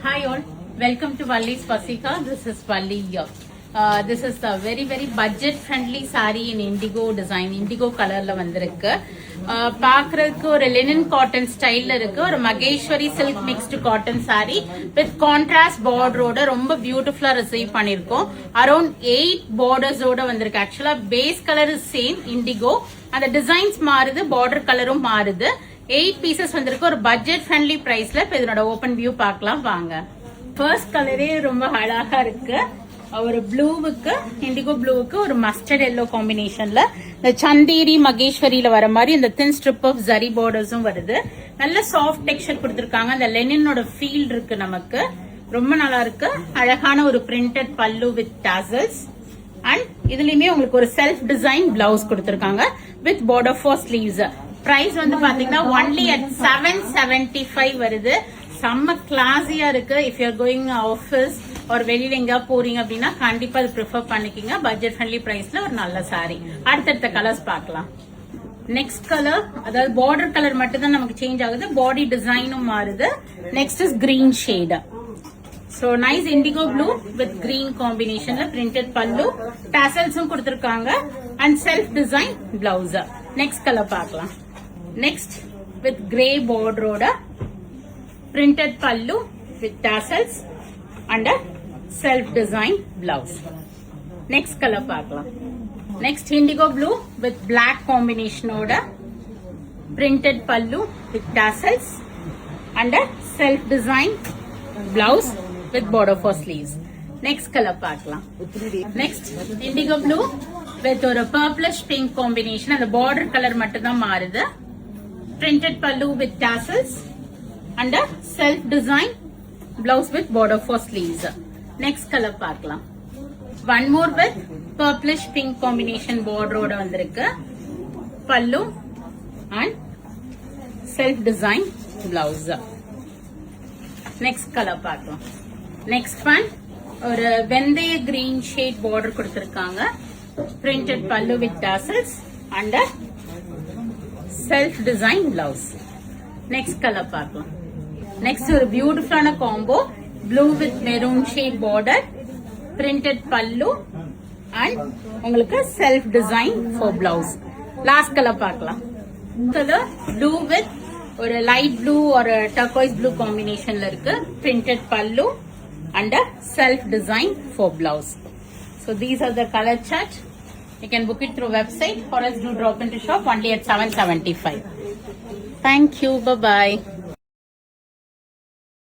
Hi all, welcome to Valli's Fasika. This is Valli here. This is a very budget friendly saree in indigo design, indigo color la vandirukku. பாக்குறதுக்கு ஒரு linen cotton ஸ்டைல்ல இருக்கு. ஒரு Maheswari silk mixed cotton saree with contrast border ஓட ரொம்ப பியூட்டிஃபுல்லா receive பண்ணிருக்கோம். Around 8 borders ஓட வந்திருக்கு. ஆக்சுவலா base colour is same indigo. அந்த டிசைன்ஸ் மாறுது, பார்டர் கலரும் மாறுது. 8 பீசஸ் வந்திருக்கு. ஒரு பட்ஜெட் ஃப்ரெண்ட்லி பிரைஸ்ல. இப்ப இதனோட ஓபன் வியூ பார்க்கலாம் வாங்க. ஃபர்ஸ்ட் கலரே ரொம்ப அழகா இருக்கு. ஒரு ப்ளூவுக்கு, இண்டிகோ ப்ளூவுக்கு ஒரு மஸ்டர்ட் எல்லோ காம்பினேஷன்ல இந்த சந்தேரி மகேஸ்வரியில வர மாதிரி இந்த தின் ஸ்ட்ரிப் ஆஃப் ஜரி பார்டர்ஸும் வருது. நல்ல சாஃப்ட் டெக்ஸ்சர் கொடுத்திருக்காங்க. அந்த லெனினோட ஃபீல் இருக்கு நமக்கு. ரொம்ப நல்லா இருக்கு. அழகான ஒரு பிரிண்டட் பல்லு வித் டாசல்ஸ். அண்ட் இதுலயுமே உங்களுக்கு ஒரு செல்ஃப் டிசைன் பிளவுஸ் கொடுத்திருக்காங்க with border for sleeves. Price வந்து பாத்தீங்கன்னா ஒன்லி அட் 775 வருது. செம்ம கிளாஸியா இருக்கு. இஃப் யூஆர் கோயிங் ஆஃபீஸ் ஒரு வெளியில எங்க போறீங்க அப்படின்னா கண்டிப்பா அது ப்ரிஃபர் பண்ணிக்கீங்க. பட்ஜெட் ஃப்ரெண்ட்லி பிரைஸ்ல ஒரு நல்ல சாரி. அடுத்தடுத்த கலர்ஸ் பார்க்கலாம். நெக்ஸ்ட் கலர், அதாவது பார்டர் கலர் மட்டும் தான் நமக்கு சேஞ்ச் ஆகுது. பாடி டிசைனும் மாறுது. Next is green shade. So nice indigo blue with green combination printed pallu, tassels கொடுத்திருக்காங்க and self design blouse. Next color பார்க்கலாம். Next with grey border ஓட printed pallu with tassels and a self design blouse. Next color பார்க்கலாம். Next indigo blue with black combination ஓட printed pallu with tassels and a self design blouse with border for sleeves. Next color பார்க்கலாம். Next indigo blue with ஒரு purplish pink combination. அந்த border color மட்டும் தான் மாறுது. Printed pallu with tassels and a self design blouse with border for sleeves. Next color பார்க்கலாம். One more with purplish pink combination border ஓட வந்திருக்கு. Pallu and self design blouse. Next color பார்க்கலாம். Next one ஒரு வெந்தய green shade border கொடுத்திருக்காங்க. Printed pallu with tassels and a self design blouse. Next color பார்க்கலாம். Next ஒரு பியூட்டிஃபுல்லான combo blue with maroon shade border, printed pallu and உங்களுக்கு self design for blouse. Last color பார்க்கலாம். color blue with ஒரு light blue or turquoise blue combinationல இருக்கு. Printed pallu and a self design for blouse. So these are the color chart. You can book it through website or else do drop into shop only at 775. Thank you. Bye bye.